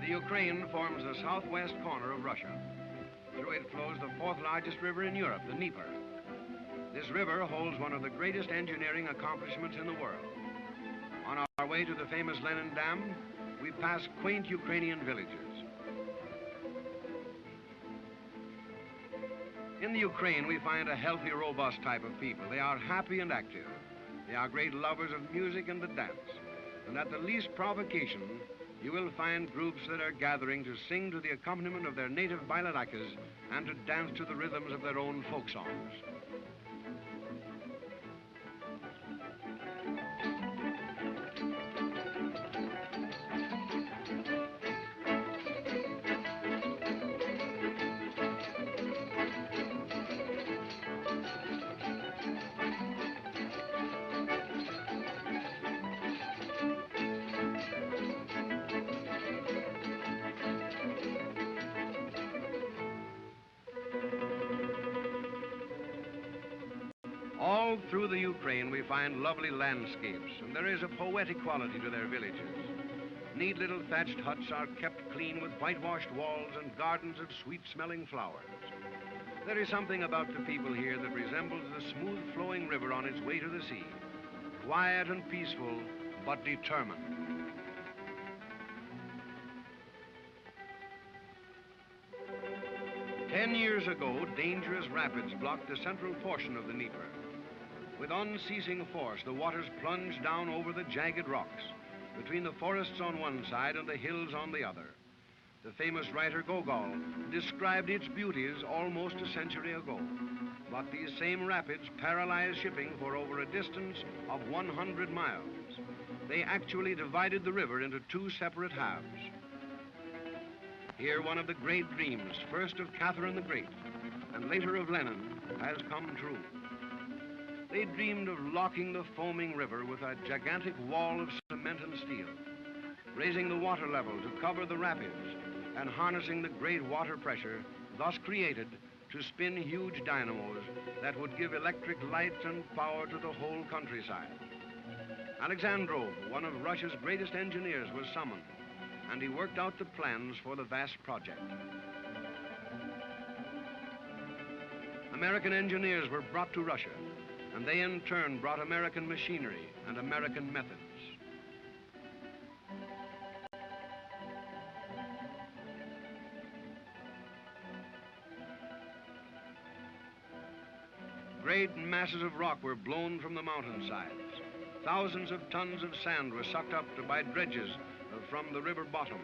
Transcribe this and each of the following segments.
The Ukraine forms the southwest corner of Russia. Through it flows the fourth largest river in Europe, the Dnieper. This river holds one of the greatest engineering accomplishments in the world. On our way to the famous Lenin Dam, we pass quaint Ukrainian villages. In the Ukraine, we find a healthy, robust type of people. They are happy and active. They are great lovers of music and the dance. And at the least provocation, you will find groups that are gathering to sing to the accompaniment of their native bailarakas and to dance to the rhythms of their own folk songs. All through the Ukraine, we find lovely landscapes, and there is a poetic quality to their villages. Neat little thatched huts are kept clean with whitewashed walls and gardens of sweet-smelling flowers. There is something about the people here that resembles the smooth-flowing river on its way to the sea. Quiet and peaceful, but determined. Ten years ago, dangerous rapids blocked the central portion of the Dnieper. With unceasing force, the waters plunged down over the jagged rocks, between the forests on one side and the hills on the other. The famous writer Gogol described its beauties almost a century ago. But these same rapids paralyzed shipping for over a distance of 100 miles. They actually divided the river into two separate halves. Here, one of the great dreams, first of Catherine the Great, and later of Lenin, has come true. They dreamed of locking the foaming river with a gigantic wall of cement and steel, raising the water level to cover the rapids, and harnessing the great water pressure thus created to spin huge dynamos that would give electric light and power to the whole countryside. Alexandrov, one of Russia's greatest engineers, was summoned, and he worked out the plans for the vast project. American engineers were brought to Russia, and they in turn brought American machinery and American methods. Great masses of rock were blown from the mountainsides. Thousands of tons of sand were sucked up by dredges from the river bottoms.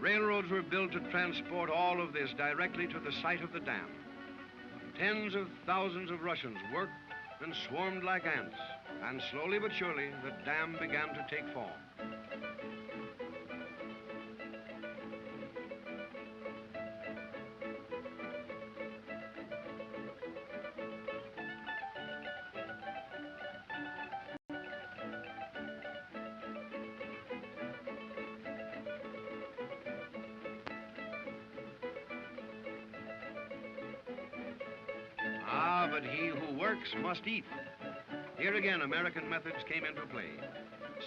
Railroads were built to transport all of this directly to the site of the dam. Tens of thousands of Russians worked and swarmed like ants, and slowly but surely, the dam began to take form. But he who works must eat. Here again, American methods came into play.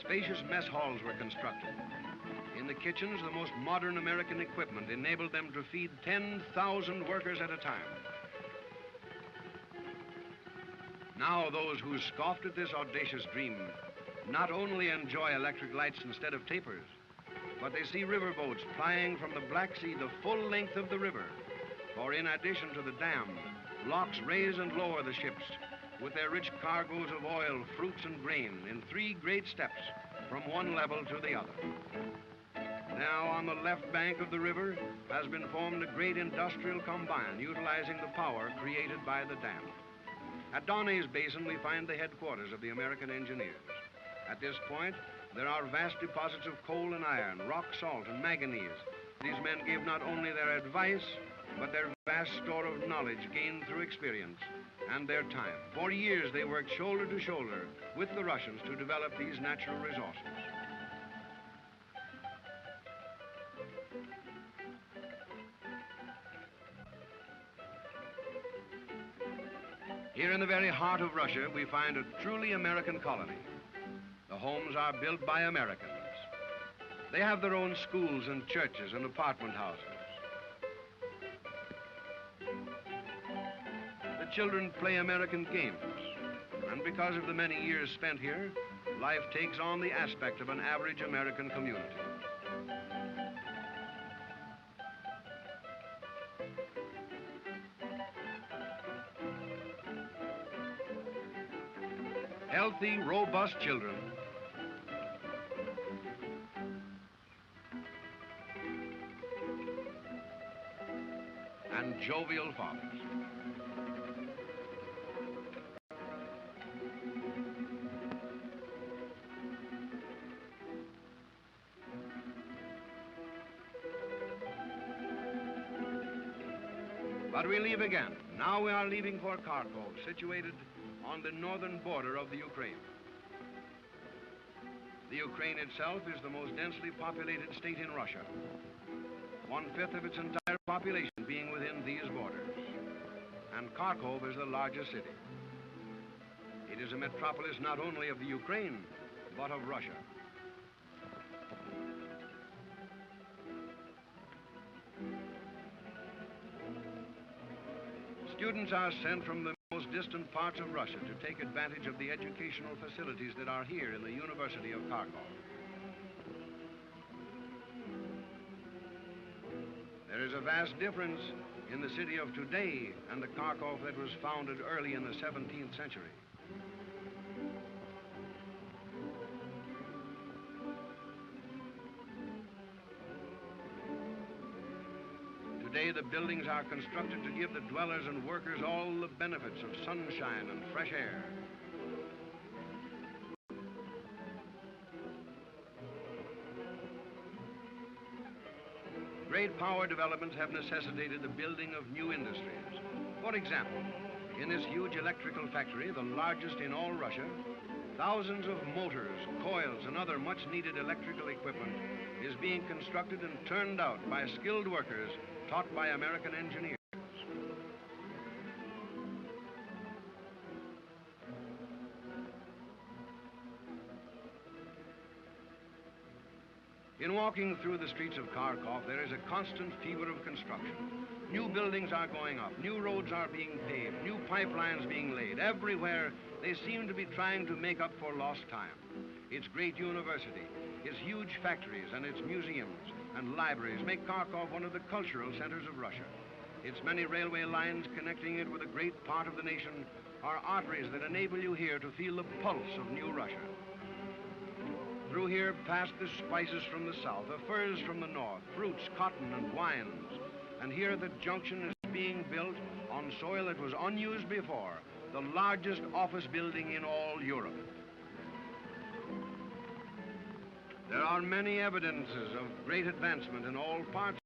Spacious mess halls were constructed. In the kitchens, the most modern American equipment enabled them to feed 10,000 workers at a time. Now, those who scoffed at this audacious dream not only enjoy electric lights instead of tapers, but they see riverboats plying from the Black Sea the full length of the river. For in addition to the dam, locks raise and lower the ships with their rich cargoes of oil, fruits, and grain in 3 great steps from one level to the other. Now, on the left bank of the river has been formed a great industrial combine utilizing the power created by the dam. At Donay's Basin, we find the headquarters of the American engineers. At this point, there are vast deposits of coal and iron, rock salt, and manganese. These men gave not only their advice, but their vast store of knowledge gained through experience and their time. For years, they worked shoulder to shoulder with the Russians to develop these natural resources. Here in the very heart of Russia, we find a truly American colony. The homes are built by Americans. They have their own schools and churches and apartment houses. The children play American games, and because of the many years spent here, life takes on the aspect of an average American community. Healthy, robust children and jovial fathers. But we leave again. Now we are leaving for Kharkov, situated on the northern border of the Ukraine. The Ukraine itself is the most densely populated state in Russia, 1/5 of its entire population being within these borders. And Kharkov is the largest city. It is a metropolis not only of the Ukraine, but of Russia. Students are sent from the most distant parts of Russia to take advantage of the educational facilities that are here in the University of Kharkov. There is a vast difference in the city of today and the Kharkov that was founded early in the 17th century. Today, the buildings are constructed to give the dwellers and workers all the benefits of sunshine and fresh air. Great power developments have necessitated the building of new industries. For example, in this huge electrical factory, the largest in all Russia, thousands of motors, coils, and other much-needed electrical equipment is being constructed and turned out by skilled workers taught by American engineers. In walking through the streets of Kharkov, there is a constant fever of construction. New buildings are going up, new roads are being paved, new pipelines being laid. Everywhere, they seem to be trying to make up for lost time. Its great university, its huge factories, and its museums and libraries make Kharkov one of the cultural centers of Russia. Its many railway lines connecting it with a great part of the nation are arteries that enable you here to feel the pulse of new Russia. Through here pass the spices from the south, the furs from the north, fruits, cotton, and wines. And here the junction is being built on soil that was unused before, the largest office building in all Europe. There are many evidences of great advancement in all parts